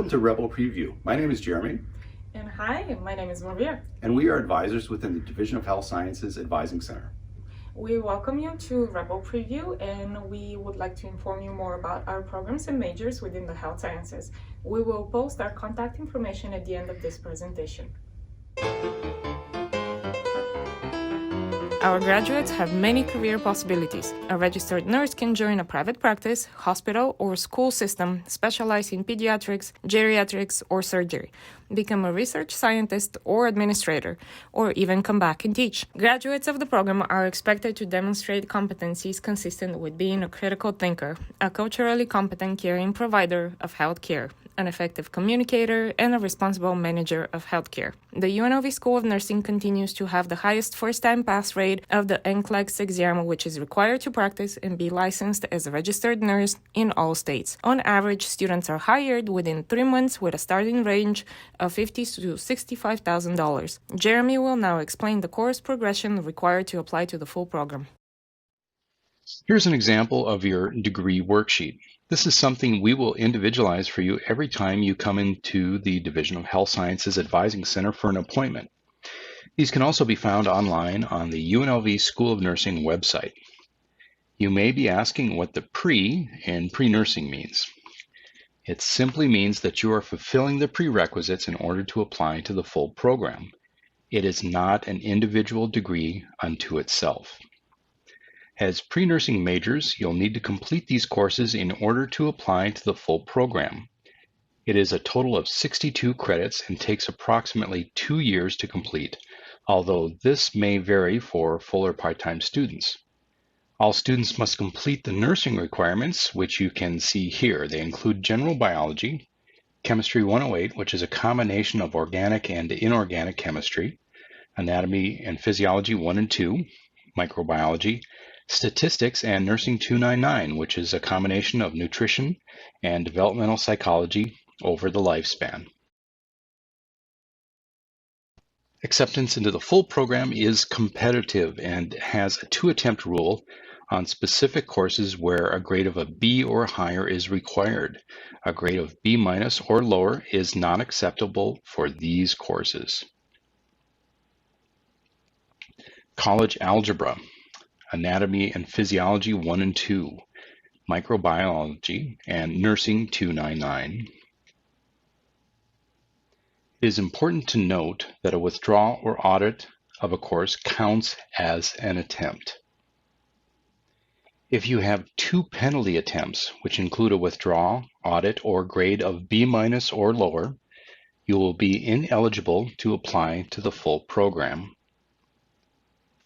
Welcome to Rebel Preview. My name is Jeremy. And hi, my name is Maria. And we are advisors within the Division of Health Sciences Advising Center. We welcome you to Rebel Preview, and we would like to inform you more about our programs and majors within the health sciences. We will post our contact information at the end of this presentation. Our graduates have many career possibilities. A registered nurse can join a private practice, hospital, or school system, specialize in pediatrics, geriatrics, or surgery, become a research scientist or administrator, or even come back and teach. Graduates of the program are expected to demonstrate competencies consistent with being a critical thinker, a culturally competent caring provider of health care, an effective communicator, and a responsible manager of healthcare. The UNLV School of Nursing continues to have the highest first-time pass rate of the NCLEX exam, which is required to practice and be licensed as a registered nurse in all states. On average, students are hired within 3 months with a starting range of $50,000 to $65,000. Jeremy will now explain the course progression required to apply to the full program. Here's an example of your degree worksheet. This is something we will individualize for you every time you come into the Division of Health Sciences Advising Center for an appointment. These can also be found online on the UNLV School of Nursing website. You may be asking what the pre in pre-nursing means. It simply means that you are fulfilling the prerequisites in order to apply to the full program. It is not an individual degree unto itself. As pre-nursing majors, you'll need to complete these courses in order to apply to the full program. It is a total of 62 credits and takes approximately 2 years to complete, although this may vary for full or part-time students. All students must complete the nursing requirements, which you can see here. They include general biology, chemistry 108, which is a combination of organic and inorganic chemistry, anatomy and physiology 1 and 2, microbiology, statistics, and nursing 299, which is a combination of nutrition and developmental psychology over the lifespan. Acceptance into the full program is competitive and has a 2-attempt rule on specific courses where a grade of a B or higher is required. A grade of B- or lower is not acceptable for these courses. College algebra, anatomy and physiology 1 and 2, microbiology, and nursing 299. It is important to note that a withdrawal or audit of a course counts as an attempt. If you have 2 penalty attempts, which include a withdrawal, audit, or grade of B- or lower, you will be ineligible to apply to the full program.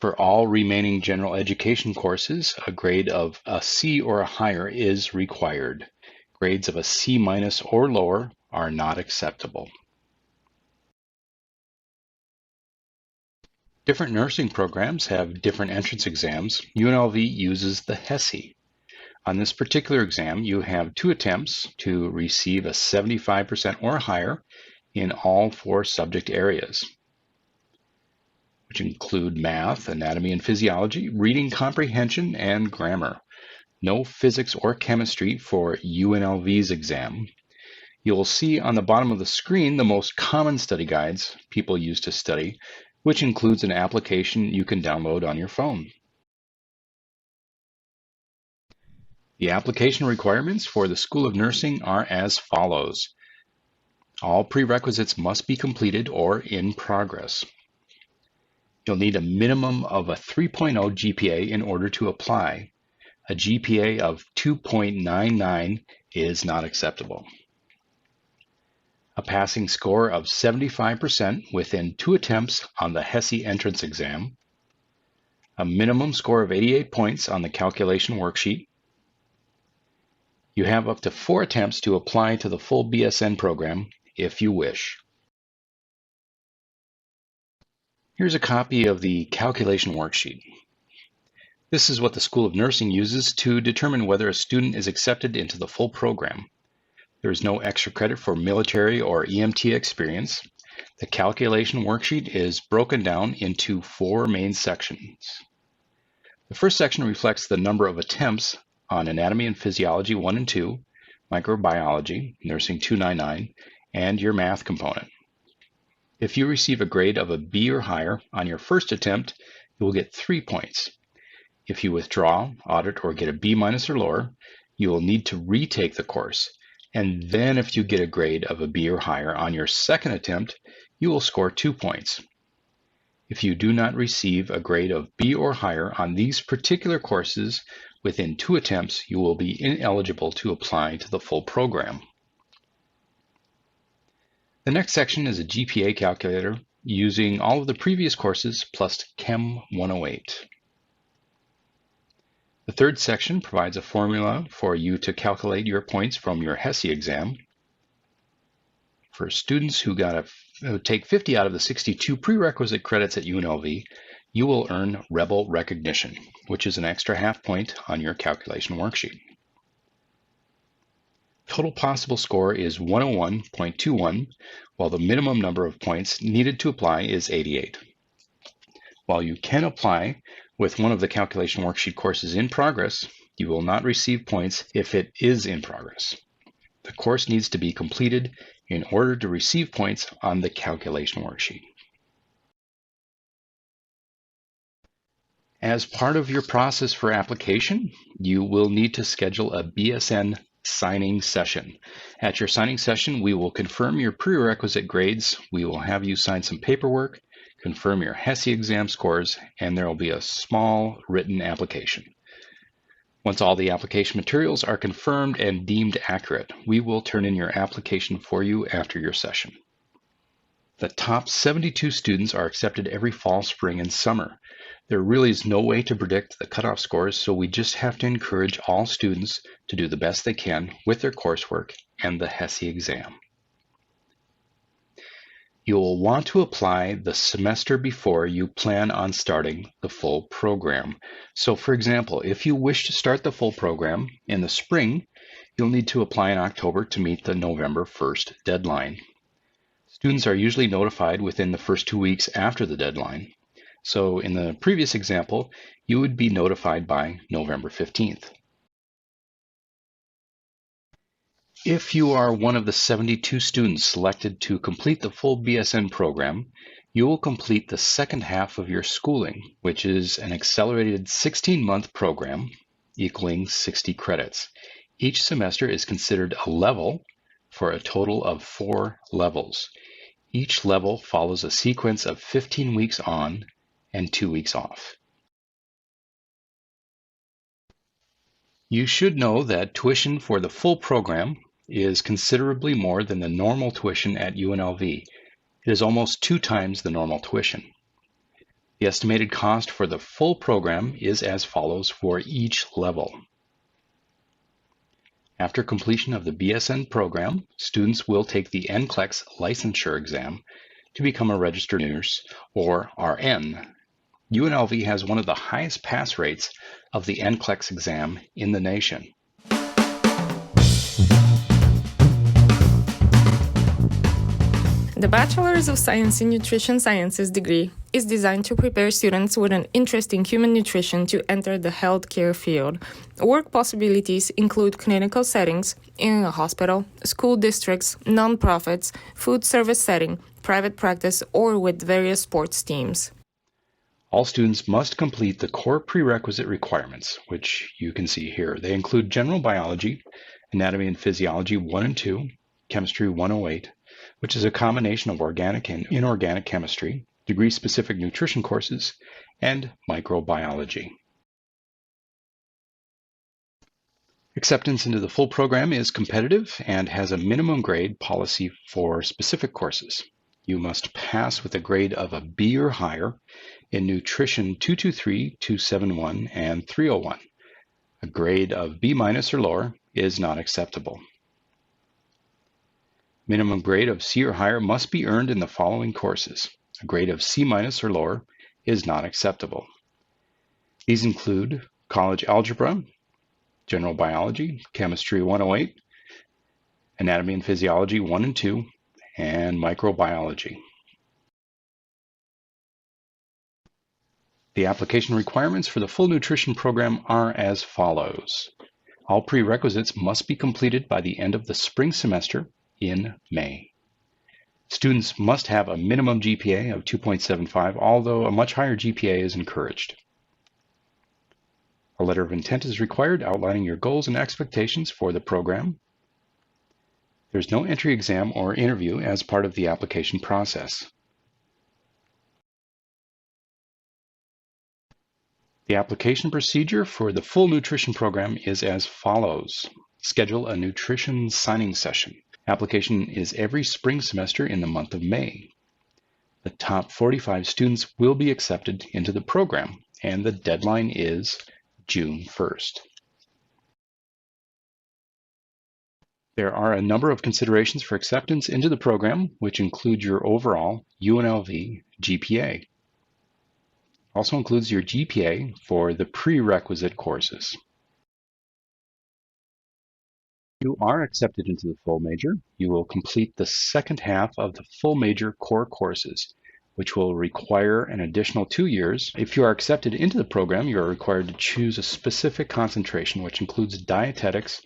For all remaining general education courses, a grade of a C or a higher is required. Grades of a C- or lower are not acceptable. Different nursing programs have different entrance exams. UNLV uses the HESI. On this particular exam, you have 2 attempts to receive a 75% or higher in all 4 subject areas, which include math, anatomy and physiology, reading comprehension, and grammar. No physics or chemistry for UNLV's exam. You'll see on the bottom of the screen the most common study guides people use to study, which includes an application you can download on your phone. The application requirements for the School of Nursing are as follows. All prerequisites must be completed or in progress. You'll need a minimum of a 3.0 GPA in order to apply. A GPA of 2.99 is not acceptable. A passing score of 75% within 2 attempts on the HESI entrance exam. A minimum score of 88 points on the calculation worksheet. You have up to 4 attempts to apply to the full BSN program if you wish. Here's a copy of the calculation worksheet. This is what the School of Nursing uses to determine whether a student is accepted into the full program. There is no extra credit for military or EMT experience. The calculation worksheet is broken down into 4 main sections. The first section reflects the number of attempts on anatomy and physiology 1 and 2, microbiology, nursing 299, and your math component. If you receive a grade of a B or higher on your first attempt, you will get 3 points. If you withdraw, audit, or get a B- or lower, you will need to retake the course. And then if you get a grade of a B or higher on your second attempt, you will score 2 points. If you do not receive a grade of B or higher on these particular courses within 2 attempts, you will be ineligible to apply to the full program. The next section is a GPA calculator using all of the previous courses plus Chem 108. The third section provides a formula for you to calculate your points from your HESI exam. For students who take 50 out of the 62 prerequisite credits at UNLV, you will earn Rebel Recognition, which is an extra half point on your calculation worksheet. Total possible score is 101.21, while the minimum number of points needed to apply is 88. While you can apply with one of the calculation worksheet courses in progress, you will not receive points if it is in progress. The course needs to be completed in order to receive points on the calculation worksheet. As part of your process for application, you will need to schedule a BSN signing session. At your signing session, we will confirm your prerequisite grades. We will have you sign some paperwork, confirm your HESI exam scores, and there will be a small written application. Once all the application materials are confirmed and deemed accurate, we will turn in your application for you after your session. The top 72 students are accepted every fall, spring, and summer. There really is no way to predict the cutoff scores, so we just have to encourage all students to do the best they can with their coursework and the HESI exam. You will want to apply the semester before you plan on starting the full program. So for example, if you wish to start the full program in the spring, you'll need to apply in October to meet the November 1st deadline. Students are usually notified within the first 2 weeks after the deadline. So in the previous example, you would be notified by November 15th. If you are one of the 72 students selected to complete the full BSN program, you will complete the second half of your schooling, which is an accelerated 16-month program equaling 60 credits. Each semester is considered a level for a total of 4 levels. Each level follows a sequence of 15 weeks on and 2 weeks off. You should know that tuition for the full program is considerably more than the normal tuition at UNLV. It is almost 2 times the normal tuition. The estimated cost for the full program is as follows for each level. After completion of the BSN program, students will take the NCLEX licensure exam to become a registered nurse, or RN. UNLV has one of the highest pass rates of the NCLEX exam in the nation. The Bachelor's of Science in Nutrition Sciences degree is designed to prepare students with an interest in human nutrition to enter the healthcare field. Work possibilities include clinical settings in a hospital, school districts, nonprofits, food service setting, private practice, or with various sports teams. All students must complete the core prerequisite requirements, which you can see here. They include general biology, anatomy and physiology 1 and 2, chemistry 108, which is a combination of organic and inorganic chemistry, degree-specific nutrition courses, and microbiology. Acceptance into the full program is competitive and has a minimum grade policy for specific courses. You must pass with a grade of a B or higher in Nutrition 223, 271, and 301. A grade of B- or lower is not acceptable. Minimum grade of C or higher must be earned in the following courses. A grade of C- or lower is not acceptable. These include college algebra, general biology, chemistry 108, anatomy and physiology 1 and 2, and microbiology. The application requirements for the full nutrition program are as follows. All prerequisites must be completed by the end of the spring semester in May. Students must have a minimum GPA of 2.75, although a much higher GPA is encouraged. A letter of intent is required outlining your goals and expectations for the program. There's no entry exam or interview as part of the application process. The application procedure for the full nutrition program is as follows. Schedule a nutrition signing session. Application is every spring semester in the month of May. The top 45 students will be accepted into the program, and the deadline is June 1st. There are a number of considerations for acceptance into the program, which include your overall UNLV GPA. Also includes your GPA for the prerequisite courses. If you are accepted into the full major, you will complete the second half of the full major core courses, which will require an additional 2 years. If you are accepted into the program, you are required to choose a specific concentration, which includes dietetics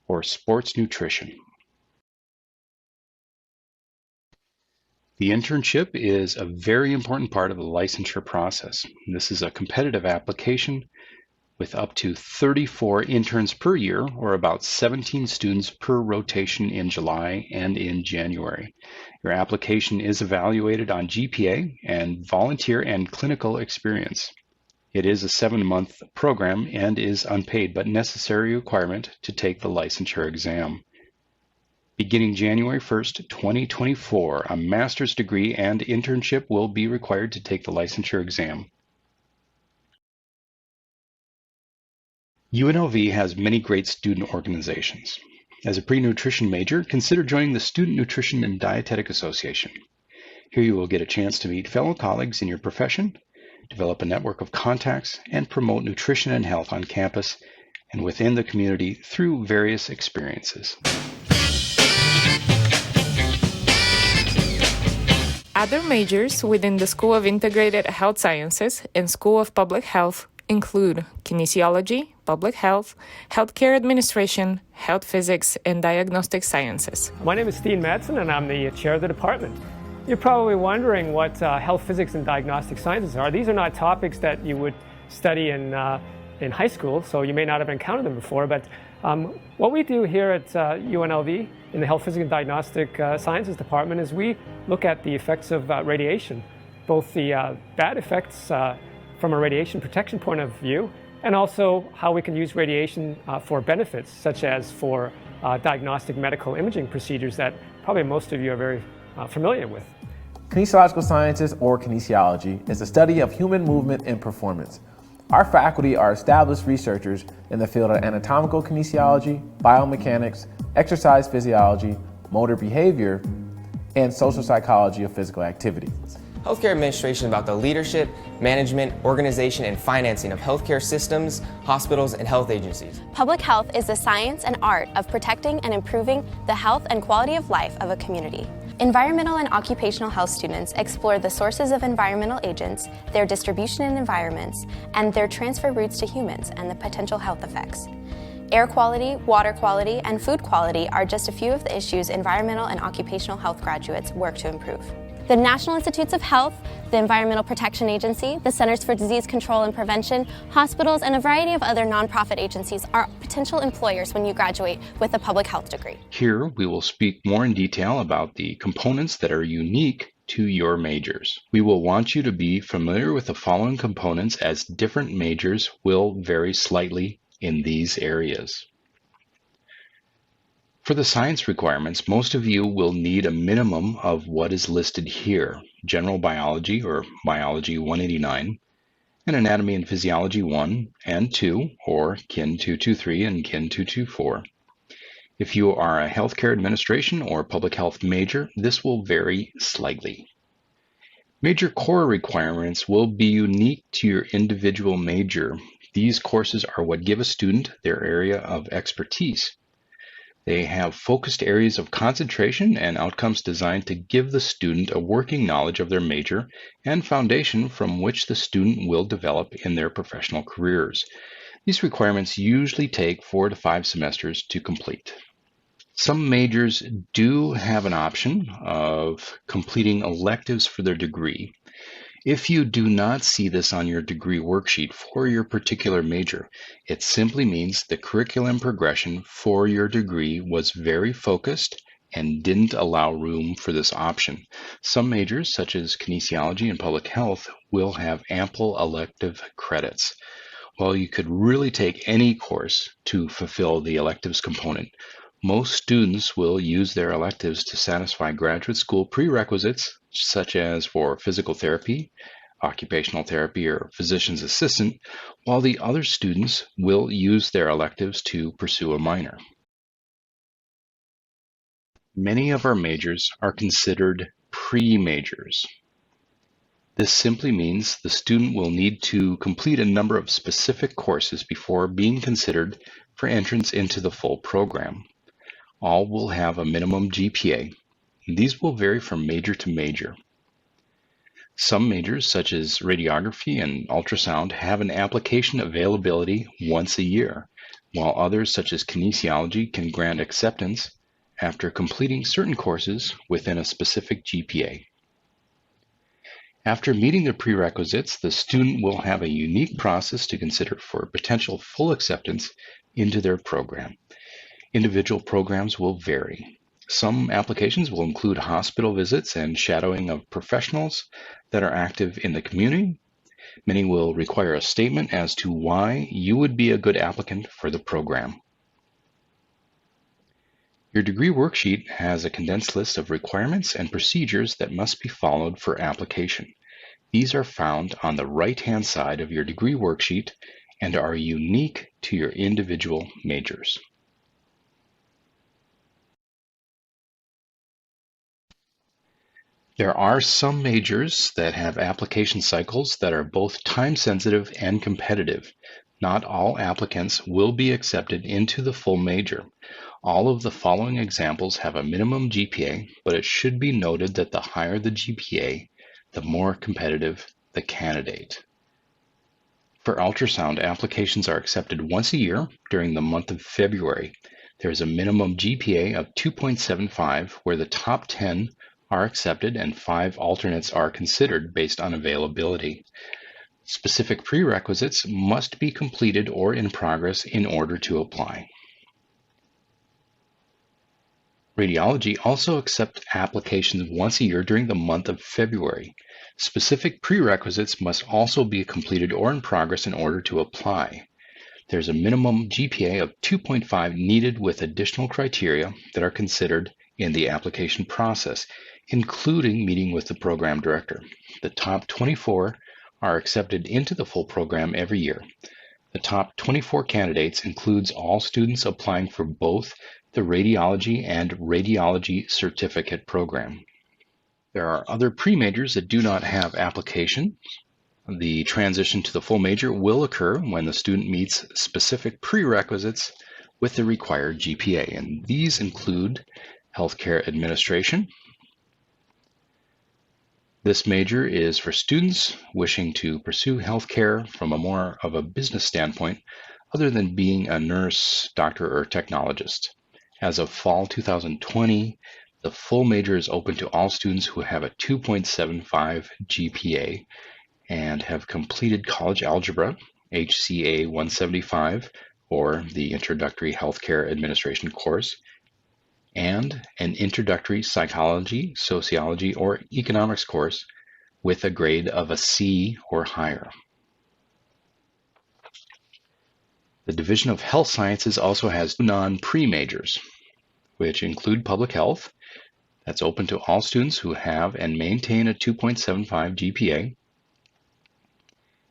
or sports nutrition. The internship is a very important part of the licensure process. This is a competitive application with up to 34 interns per year, or about 17 students per rotation in July and in January. Your application is evaluated on GPA and volunteer and clinical experience. It is a 7-month program and is unpaid but necessary requirement to take the licensure exam. Beginning January 1st, 2024, a master's degree and internship will be required to take the licensure exam. UNLV has many great student organizations. As a pre-nutrition major, consider joining the Student Nutrition and Dietetic Association. Here you will get a chance to meet fellow colleagues in your profession, develop a network of contacts, and promote nutrition and health on campus and within the community through various experiences. Other majors within the School of Integrated Health Sciences and School of Public Health include Kinesiology, Public Health, Healthcare Administration, Health Physics, and Diagnostic Sciences. My name is Steve Madsen, and I'm the chair of the department. You're probably wondering what health physics and diagnostic sciences are. These are not topics that you would study in high school, so you may not have encountered them before, but what we do here at UNLV in the Health Physics and Diagnostic Sciences Department is we look at the effects of radiation, both the bad effects from a radiation protection point of view, and also how we can use radiation for benefits, such as for diagnostic medical imaging procedures that probably most of you are very familiar with. Kinesiological sciences, or kinesiology, is the study of human movement and performance. Our faculty are established researchers in the field of anatomical kinesiology, biomechanics, exercise physiology, motor behavior, and social psychology of physical activity. Healthcare administration is about the leadership, management, organization, and financing of healthcare systems, hospitals, and health agencies. Public health is the science and art of protecting and improving the health and quality of life of a community. Environmental and occupational health students explore the sources of environmental agents, their distribution in environments, and their transfer routes to humans and the potential health effects. Air quality, water quality, and food quality are just a few of the issues environmental and occupational health graduates work to improve. The National Institutes of Health, the Environmental Protection Agency, the Centers for Disease Control and Prevention, hospitals, and a variety of other nonprofit agencies are potential employers when you graduate with a public health degree. Here, we will speak more in detail about the components that are unique to your majors. We will want you to be familiar with the following components, as different majors will vary slightly in these areas. For the science requirements, most of you will need a minimum of what is listed here: General Biology, or Biology 189, and Anatomy and Physiology 1 and 2, or Kin 223 and Kin 224. If you are a healthcare administration or public health major, this will vary slightly. Major core requirements will be unique to your individual major. These courses are what give a student their area of expertise. They have focused areas of concentration and outcomes designed to give the student a working knowledge of their major and foundation from which the student will develop in their professional careers. These requirements usually take 4 to 5 semesters to complete. Some majors do have an option of completing electives for their degree. If you do not see this on your degree worksheet for your particular major, it simply means the curriculum progression for your degree was very focused and didn't allow room for this option. Some majors, such as kinesiology and public health, will have ample elective credits. While you could really take any course to fulfill the electives component, most students will use their electives to satisfy graduate school prerequisites, such as for physical therapy, occupational therapy, or physician's assistant, while the other students will use their electives to pursue a minor. Many of our majors are considered pre-majors. This simply means the student will need to complete a number of specific courses before being considered for entrance into the full program. All will have a minimum GPA. These will vary from major to major. Some majors, such as radiography and ultrasound, have an application availability once a year, while others, such as kinesiology, can grant acceptance after completing certain courses within a specific GPA. After meeting the prerequisites, the student will have a unique process to consider for potential full acceptance into their program. Individual programs will vary. Some applications will include hospital visits and shadowing of professionals that are active in the community. Many will require a statement as to why you would be a good applicant for the program. Your degree worksheet has a condensed list of requirements and procedures that must be followed for application. These are found on the right-hand side of your degree worksheet and are unique to your individual majors. There are some majors that have application cycles that are both time-sensitive and competitive. Not all applicants will be accepted into the full major. All of the following examples have a minimum GPA, but it should be noted that the higher the GPA, the more competitive the candidate. For ultrasound, applications are accepted once a year during the month of February. There is a minimum GPA of 2.75 where the top 10 are accepted and 5 alternates are considered based on availability. Specific prerequisites must be completed or in progress in order to apply. Radiology also accepts applications once a year during the month of February. Specific prerequisites must also be completed or in progress in order to apply. There's a minimum GPA of 2.5 needed with additional criteria that are considered in the application process, including meeting with the program director. The top 24 are accepted into the full program every year. The top 24 candidates includes all students applying for both the radiology and radiology certificate program. There are other pre-majors that do not have application. The transition to the full major will occur when the student meets specific prerequisites with the required GPA, and these include healthcare administration. This major is for students wishing to pursue healthcare from a more of a business standpoint, other than being a nurse, doctor, or technologist. As of fall 2020, the full major is open to all students who have a 2.75 GPA and have completed college algebra, HCA 175, or the Introductory Healthcare Administration course, and an introductory psychology, sociology, or economics course with a grade of a C or higher. The Division of Health Sciences also has non-pre-majors, which include public health. That's open to all students who have and maintain a 2.75 GPA,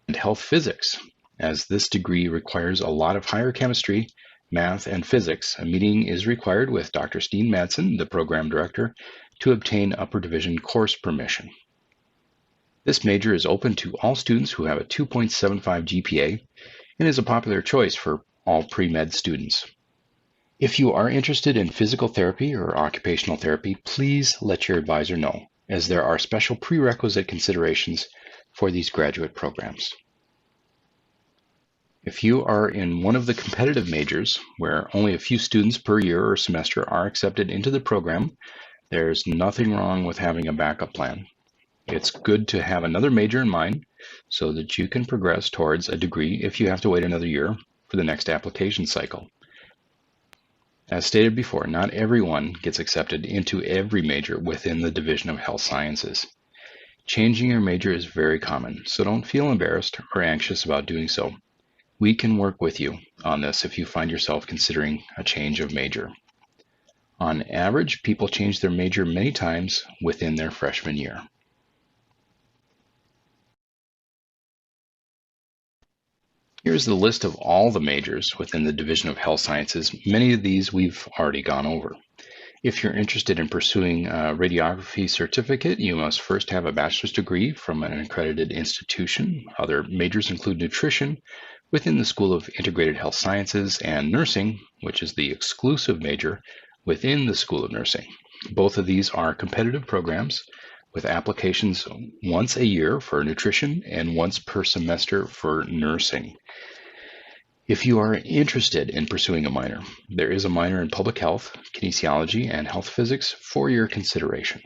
and health physics, as this degree requires a lot of higher chemistry, math, and physics. A meeting is required with Dr. Steen Madsen, the program director, to obtain upper division course permission. This major is open to all students who have a 2.75 GPA and is a popular choice for all pre-med students. If you are interested in physical therapy or occupational therapy, please let your advisor know, as there are special prerequisite considerations for these graduate programs. If you are in one of the competitive majors, where only a few students per year or semester are accepted into the program, there's nothing wrong with having a backup plan. It's good to have another major in mind so that you can progress towards a degree if you have to wait another year for the next application cycle. As stated before, not everyone gets accepted into every major within the Division of Health Sciences. Changing your major is very common, so don't feel embarrassed or anxious about doing so. We can work with you on this if you find yourself considering a change of major. On average, people change their major many times within their freshman year. Here's the list of all the majors within the Division of Health Sciences. Many of these we've already gone over. If you're interested in pursuing a radiography certificate, you must first have a bachelor's degree from an accredited institution. Other majors include nutrition within the School of Integrated Health Sciences and nursing, which is the exclusive major within the School of Nursing. Both of these are competitive programs with applications once a year for nutrition and once per semester for nursing. If you are interested in pursuing a minor, there is a minor in public health, kinesiology, and health physics for your consideration.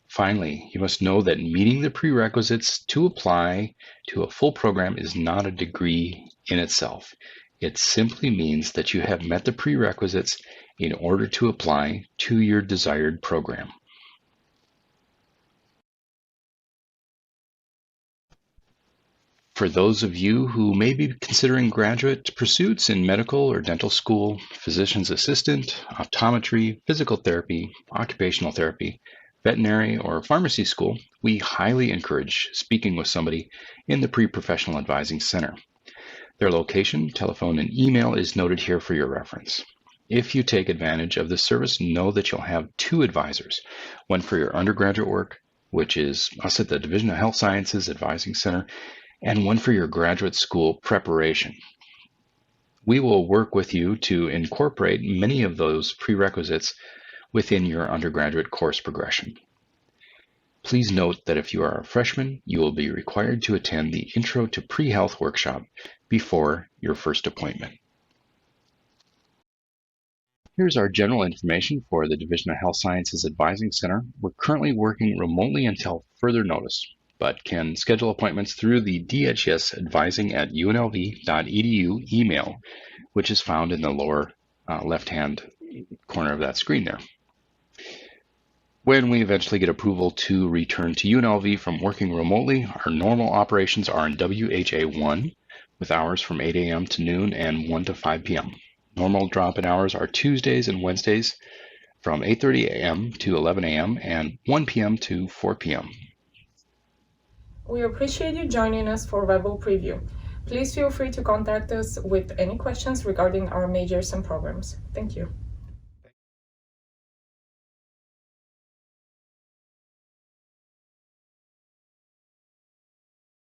Finally, you must know that meeting the prerequisites to apply to a full program is not a degree in itself. It simply means that you have met the prerequisites in order to apply to your desired program. For those of you who may be considering graduate pursuits in medical or dental school, physician's assistant, optometry, physical therapy, occupational therapy, veterinary, or pharmacy school, we highly encourage speaking with somebody in the Pre-Professional Advising Center. Their location, telephone, and email is noted here for your reference. If you take advantage of this service, know that you'll have 2 advisors, one for your undergraduate work, which is us at the Division of Health Sciences Advising Center, and one for your graduate school preparation. We will work with you to incorporate many of those prerequisites within your undergraduate course progression. Please note that if you are a freshman, you will be required to attend the Intro to Pre-Health workshop before your first appointment. Here's our general information for the Division of Health Sciences Advising Center. We're currently working remotely until further notice, but can schedule appointments through the dhsadvising@unlv.edu email, which is found in the lower left-hand corner of that screen there. When we eventually get approval to return to UNLV from working remotely, our normal operations are in WHA1 with hours from 8 a.m. to noon and 1 to 5 p.m. Normal drop-in hours are Tuesdays and Wednesdays from 8:30 a.m. to 11 a.m. and 1 p.m. to 4 p.m. We appreciate you joining us for Rebel Preview. Please feel free to contact us with any questions regarding our majors and programs. Thank you.